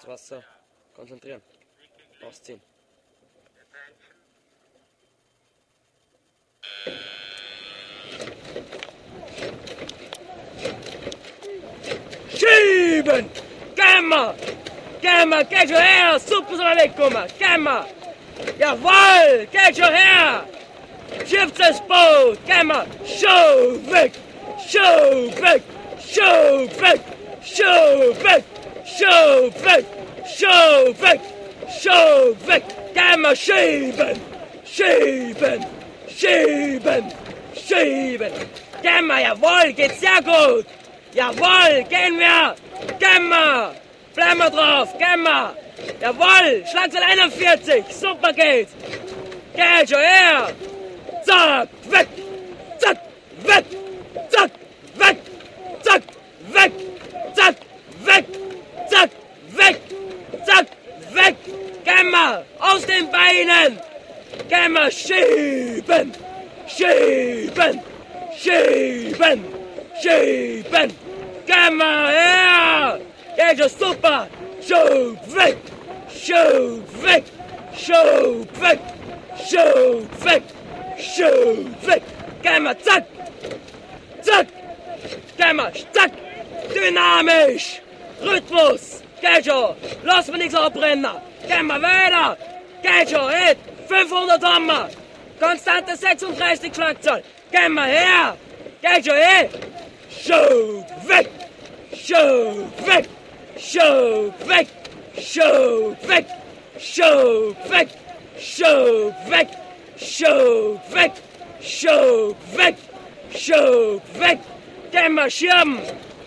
Wasser. Konzentrieren. Ausziehen. Schieben! Gamma! Gamma, geht schon her! Super soll er wegkommen! Gamma! Jawohl! Geht schon her! Schiebt das Boot! Gamma! Schau weg! Schau weg! Schau weg! Schau weg! Schau weg! Schau weg! Schau weg! Gamma! Schieben! Schieben! Schieben! Schieben! Gamma! Jawohl! Geht sehr gut! Jawohl! Gehen wir! Gamma! Bleib mal drauf! Gamma! Jawohl! Schlagzahl 41! Super geht's! Geht schon her! Zack! Weg! Zack! Weg! Zack! Weg! Zack! Weg! Zack! Weg! Zack! Weg! Zack! Weg! Gamma! Aus den Beinen! Gamma! Schieben! Schieben! Schieben! Schieben! Gamma! Her! Geht schon super! Schub weg! Schub weg! Schub weg! Schub weg! Schub weg! Gamma! Zack! Zack! Gamma! Zack! Dynamisch! Rhythmus! Geht schon! Lass mir nichts abbrennen! Gamma! Weiter! Geht schon! Hit! 500 haben wir! Konstante 36 Schlagzahl! Gamma! Her! Geht schon! Hit! Schub weg! Schub weg! Schub weg! Schub weg! Schub weg! Schub weg! Schub weg! Schub weg! Schub weg! Gamma Schirm!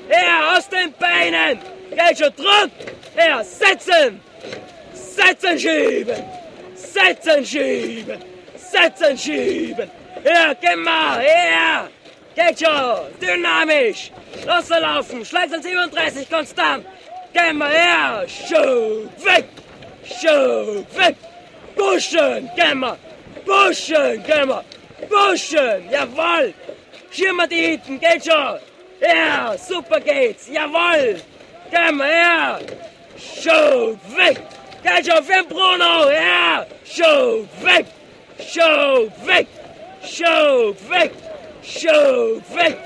Her aus den Beinen! Geht schon Druck! Her setzen! Setzen schieben! Setzen schieben! Setzen schieben! Her Gamma! Her! Geht schon! Dynamisch! Lass er laufen! Schlagzahl 37 konstant! Gamma her! Schub weg! Schub weg! Pushen! Gamma! Pushen! Gamma! Pushen! Jawohl! Schirmer die hinten! Geht schon! Ja! Super geht's! Jawohl! Gamma her! Schub weg! Geht schon für den Bruno! Ja! Schub weg! Schub weg! Schub weg! Schub weg!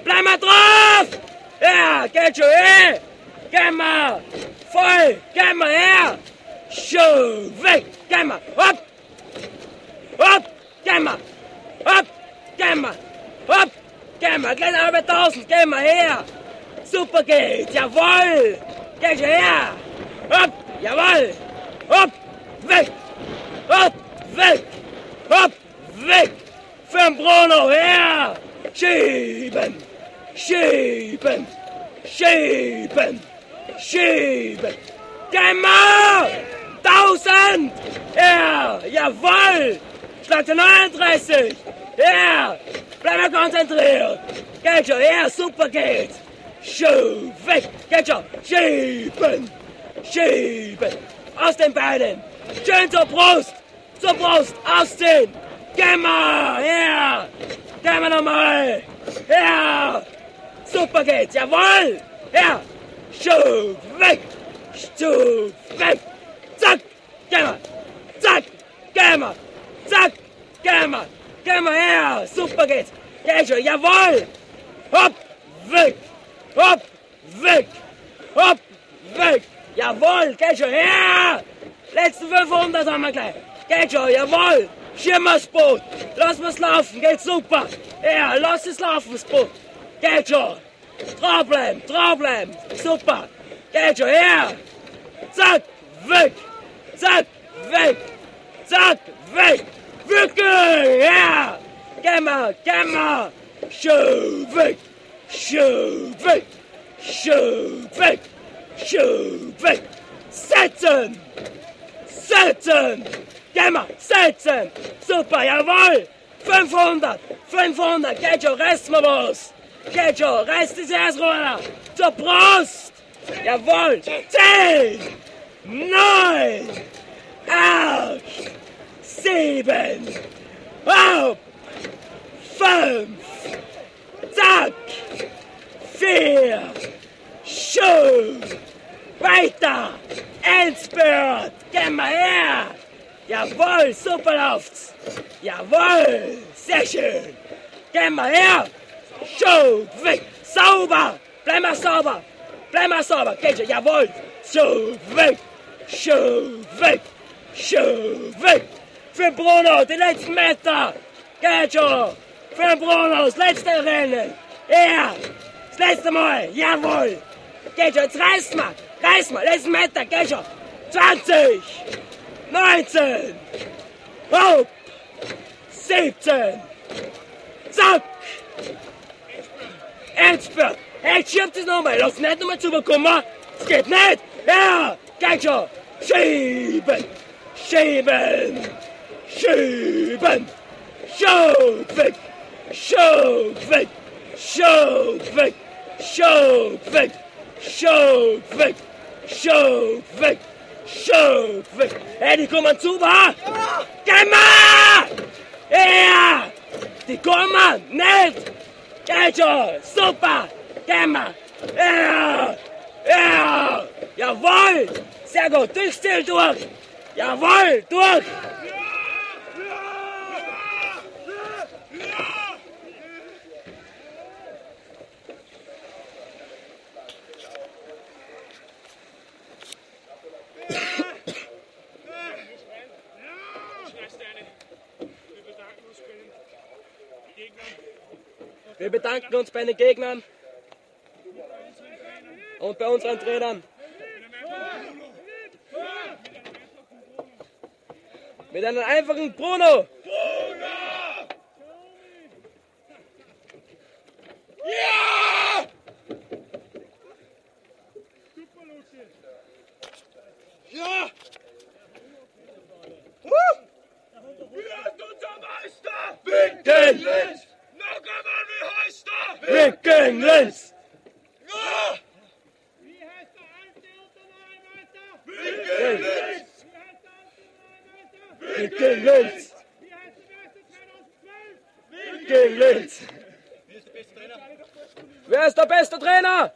Bleib mal drauf! Ja! Geht schon her! Gamma! Voll! Gamma her! Schub weg! Gamma! Hopp! Hopp! Gamma! Hopp! Gamma! Hopp! Gamma! Gleich über 1000! Gamma her! Super geht! Jawohl! Geht schon her! Hopp! Jawohl! Hopp! Weg! Hopp! Weg! Hopp! Weg! Für den Bruno her! Schieben! Schieben! Schieben! Schieben! Gamma! 1000! Ja! Jawohl! Schlagzahl 39! Ja! Bleib mal konzentriert! Geht schon! Ja! Super geht! Schub weg! Geht schon! Schieben! Schieben! Aus den Beinen! Schön zur Brust! Zur Brust! Ausziehen! Gamma! Ja! Gamma nochmal! Ja! Super geht's! Jawohl! Ja! Schub weg! Schub weg! Zack! Gamma! Zack! Gamma! Zack! Gamma! Gamma her! Super geht's! Geht schon! Jawohl! Hopp! Weg! Hopp! Weg! Hopp! Weg! Jawohl! Geht schon! Her! Letzten 500 haben wir gleich! Geht schon! Jawohl! Schirmer's Boot! Lass wir's laufen! Geht super! Ja! Lass es laufen, das Boot! Geht schon! Draufbleiben! Draufbleiben! Super! Geht schon! Her! Zack! Weg! Zack! Weg! Zack! Weg! Wirklich! Ja! Gamma! Gamma! Schub weg! Schub weg! Schub weg! Schub weg! Setzen! Setzen! Gamma! Setzen! Super! Jawohl! 500! 500! Geht schon! Reißt mal was! Geht schon! Reißt das Herz runter! Zur Brust! Jawohl! 10! 9! 8! 7! Auf! 5! Zack! 4! Schub! Weiter! Endspurt! Geh mal her! Jawohl, super läuft's! Jawohl, sehr schön! Geh mal her! Schau, weg! Sauber! Bleib mal sauber! Bleib mal sauber! Geh schon, jawohl! Schau, weg! Schau, weg! Schau, weg! Für Bruno, die letzten Meter! Geh schon! Für Bruno, das letzte Rennen! Ja! Das letzte Mal! Jawohl! Geh schon, jetzt reiß mal! Reiß mal! Letzten Meter! Geh schon! 20! 19! Hopp! 17! Zack! Endspurt! Hey, schiebt es nochmal! Lass nicht nochmal zubekommen! Es geht nicht! Ja! Geh schon! Schieben! Schieben! Schieben! Schub weg! Schub weg! Schub weg! Schub weg! Schub weg! Schub weg! Schub weg! Hey, die kommen zu, wa? Ja! Geh mal! Ja! Die kommen nicht! Geh schon! Super! Geh mal! Ja! Ja! Jawohl! Sehr gut! Durchziehen durch! Jawohl! Durch! Wir bedanken uns bei den Gegnern und bei unseren Trainern. Mit einem einfachen Bruno. Ja! Ja! Wie heißt unser Meister? Winken! Noch einmal, wie heißt er? Winken links! Ja! Wie heißt der alte und der neue Meister? Winken links! Wie heißt der alte und der neue Meister? Winken links! Wie heißt der Meister 2012? Winken links! Wer ist der beste Trainer?